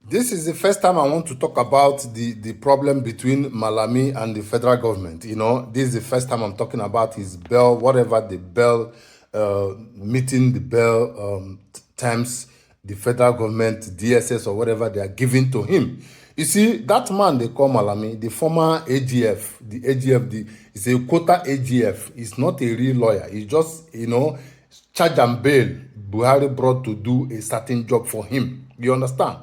This is the first time I want to talk about the problem between Malami and the federal government. This is the first time I'm talking about his bail, whatever the bail, meeting the bail terms the federal government, DSS or whatever they are giving to him. You see, that man they call Malami, the former AGF, the AGF, is a quota AGF. He's not a real lawyer. He's just, charge and bail Buhari brought to do a certain job for him. You understand?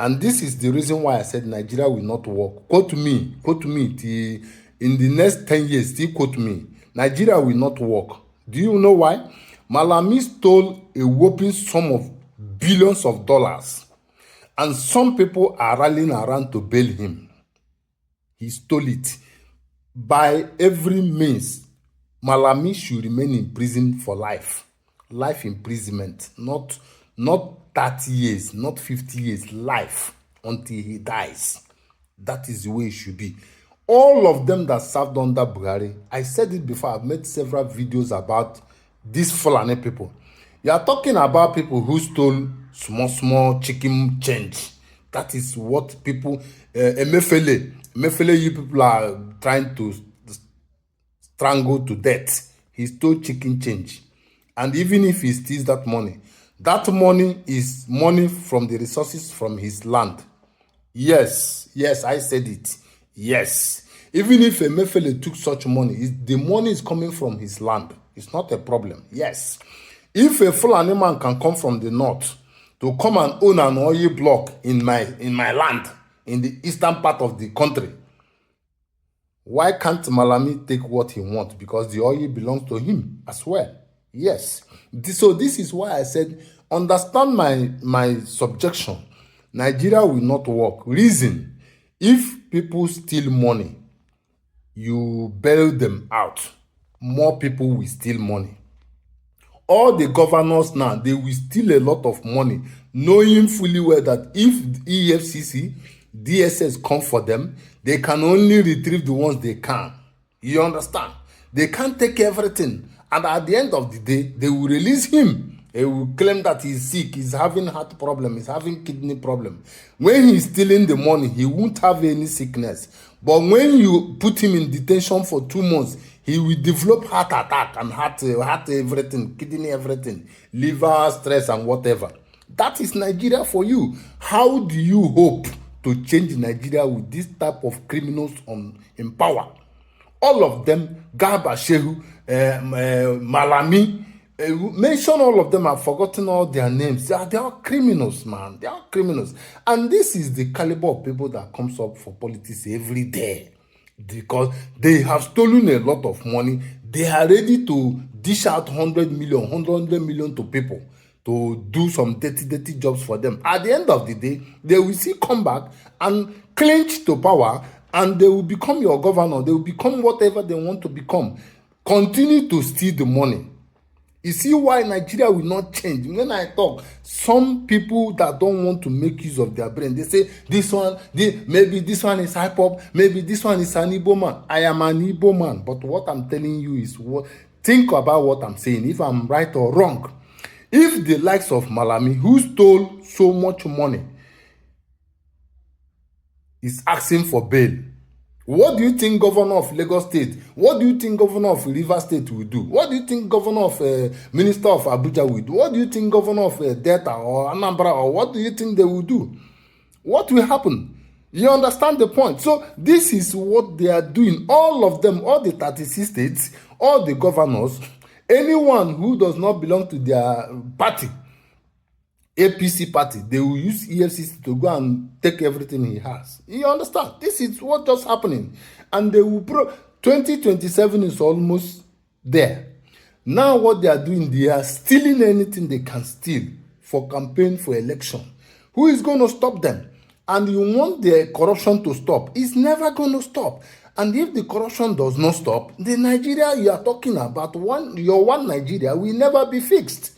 And this is the reason why I said Nigeria will not work. Quote me, in the next 10 years, still quote me. Nigeria will not work. Do you know why? Malami stole a whopping sum of billions of dollars. And some people are rallying around to bail him. He stole it. By every means, Malami should remain in prison for life. Life imprisonment, not 30 years, not 50 years, life until he dies. That is the way it should be. All of them that served under Buhari, I said it before, I've made several videos about these Fulani people. You are talking about people who stole small chicken change. That is what people, Emefiele, you people are trying to strangle to death. He stole chicken change. And even if he steals that money is money from the resources from his land. Yes, I said it. Yes. Even if Emefiele took such money, the money is coming from his land. It's not a problem. Yes. If a Fulani man can come from the north to come and own an oil block in my land, in the eastern part of the country, why can't Malami take what he wants? Because the oil belongs to him as well. Yes. So this is why I said, understand my subjection. Nigeria will not work. Reason, if people steal money, you bail them out. More people will steal money. All the governors now, they will steal a lot of money, knowing fully well that if EFCC, DSS come for them, they can only retrieve the ones they can. You understand? They can't take everything. And at the end of the day, they will release him. They will claim that he's sick, he's having heart problem, he's having kidney problem. When he's stealing the money, he won't have any sickness. But when you put him in detention for 2 months, he will develop heart attack and heart everything, kidney everything, liver, stress and whatever. That is Nigeria for you. How do you hope to change Nigeria with this type of criminals in power? All of them, Garba Shehu, Malami, mention all of them. I've forgotten all their names. They are criminals, man. They are criminals. And this is the caliber of people that comes up for politics every day. Because they have stolen a lot of money. They are ready to dish out 100 million to people to do some dirty jobs for them. At the end of the day, they will see come back and clinch to power, and they will become your governor. They will become whatever they want to become. Continue to steal the money. You see why Nigeria will not change. When I talk, some people that don't want to make use of their brain, they say, maybe this one is hip-hop, maybe this one is an Igbo man. I am an Igbo man. But what I'm telling you is, think about what I'm saying, if I'm right or wrong. If the likes of Malami, who stole so much money, is asking for bail, what do you think governor of Lagos State, what do you think governor of River State will do? What do you think governor of Minister of Abuja will do? What do you think governor of Delta or Anambra, or what do you think they will do? What will happen? You understand the point? So this is what they are doing. All of them, all the 36 states, all the governors, anyone who does not belong to their party, APC party, they will use EFCC to go and take everything he has. You understand? This is what just happening. And they will 2027 is almost there. Now what they are doing, they are stealing anything they can steal for campaign, for election. Who is going to stop them? And you want the corruption to stop. It's never going to stop. And if the corruption does not stop, the Nigeria you are talking about, your one Nigeria will never be fixed.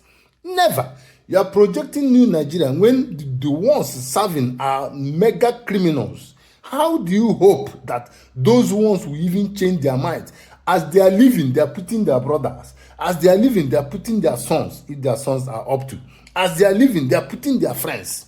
Never. You are projecting new Nigeria when the ones serving are mega criminals. How do you hope that those ones will even change their minds? As they are living, they are putting their brothers. As they are living, they are putting their sons, if their sons are up to. As they are living, they are putting their friends.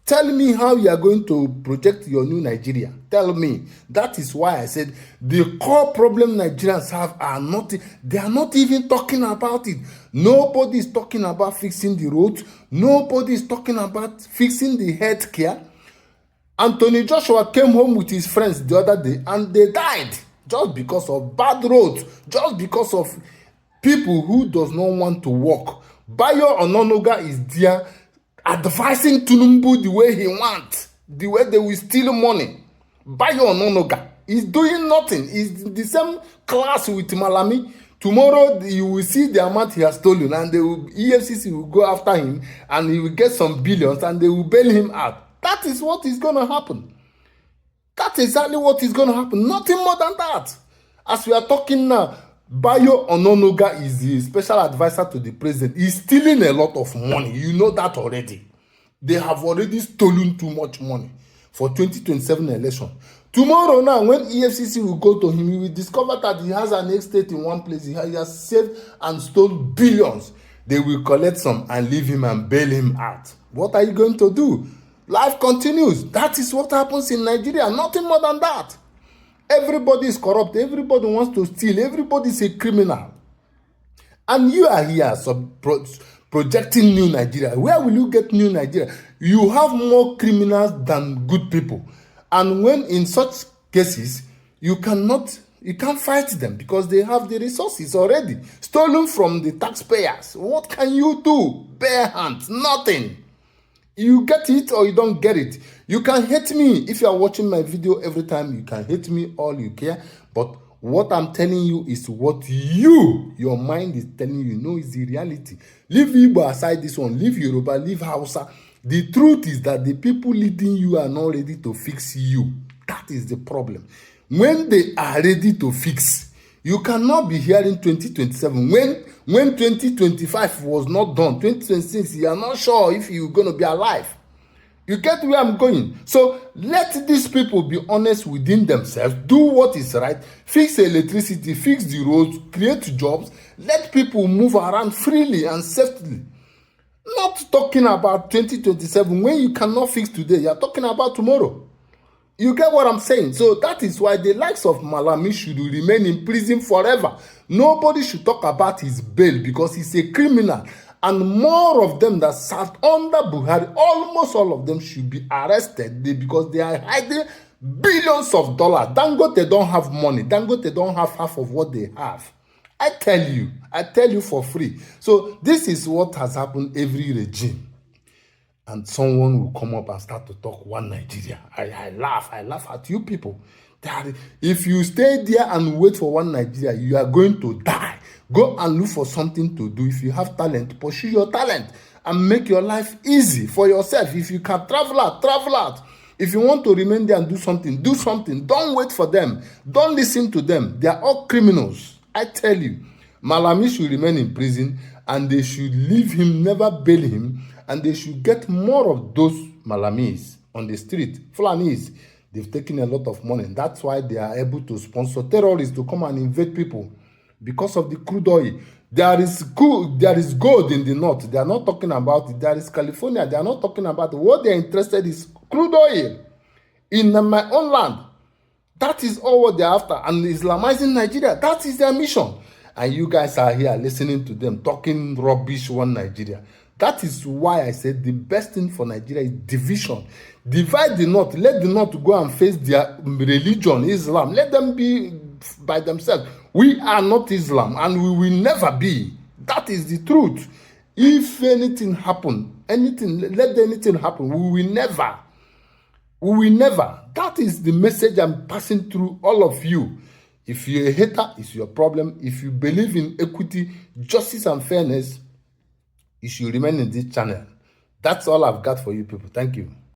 Tell me how you are going to project your new Nigeria. Tell me. That is why I said the core problem Nigerians have are not, they are not even talking about it. Nobody is talking about fixing the roads. Nobody is talking about fixing the health care. Anthony Joshua came home with his friends the other day and they died just because of bad roads, just because of people who does not want to work. Bayo Ononoga is there advising Tinubu the way he wants, the way they will steal money. Bayo Ononoga is doing nothing. He's in the same class with Malami. Tomorrow you will see the amount he has stolen and the EFCC will go after him and he will get some billions and they will bail him out. That is what is going to happen. That's exactly what is going to happen. Nothing more than that. As we are talking now, Bayo Ononoga is the special advisor to the president. He's stealing a lot of money. You know that already. They have already stolen too much money for 2027 election. Tomorrow now, when EFCC will go to him, he will discover that he has an estate in one place. He has saved and stole billions. They will collect some and leave him and bail him out. What are you going to do? Life continues. That is what happens in Nigeria. Nothing more than that. Everybody is corrupt. Everybody wants to steal. Everybody is a criminal. And you are here projecting new Nigeria. Where will you get new Nigeria? You have more criminals than good people. And when in such cases, you can't fight them because they have the resources already. Stolen from the taxpayers. What can you do? Bare hands. Nothing. You get it or you don't get it. You can hate me if you are watching my video every time. You can hate me all you care. But what I'm telling you is what your mind is telling you. No, it's the reality. Leave Igbo aside this one. Leave Yoruba. Leave Hausa. The truth is that the people leading you are not ready to fix you. That is the problem. When they are ready to fix, you cannot be here in 2027. When 2025 was not done, 2026, you are not sure if you're going to be alive. You get where I'm going? So let these people be honest within themselves, do what is right, fix electricity, fix the roads, create jobs, let people move around freely and safely. Not talking about 2027 when you cannot fix today, you're talking about tomorrow. You get what I'm saying? So that is why the likes of Malami should remain in prison forever. Nobody should talk about his bail because he's a criminal. And more of them that sat under Buhari, almost all of them should be arrested because they are hiding billions of dollars. Dangote don't have money. Dangote don't have half of what they have. I tell you for free. So this is what has happened every regime. And someone will come up and start to talk one Nigeria. I laugh at you people. If you stay there and wait for one Nigeria, you are going to die. Go and look for something to do. If you have talent, pursue your talent and make your life easy for yourself. If you can travel out, travel out. If you want to remain there and do something, do something. Don't wait for them. Don't listen to them. They are all criminals. I tell you, Malami should remain in prison and they should leave him, never bail him, and they should get more of those Malamis on the street. Fulanis, they've taken a lot of money. That's why they are able to sponsor terrorists to come and invade people because of the crude oil. There is gold in the north. They are not talking about it. There is California. They are not talking about it. What they are interested in is crude oil in my own land. That is all what they are after. And Islamizing Nigeria, that is their mission. And you guys are here listening to them talking rubbish one Nigeria. That is why I said the best thing for Nigeria is division. Divide the North. Let the North go and face their religion, Islam. Let them be by themselves. We are not Islam and we will never be. That is the truth. If anything happen, let anything happen, we will never. We will never. That is the message I'm passing through all of you. If you're a hater, it's your problem. If you believe in equity, justice, and fairness, you should remain in this channel. That's all I've got for you people. Thank you.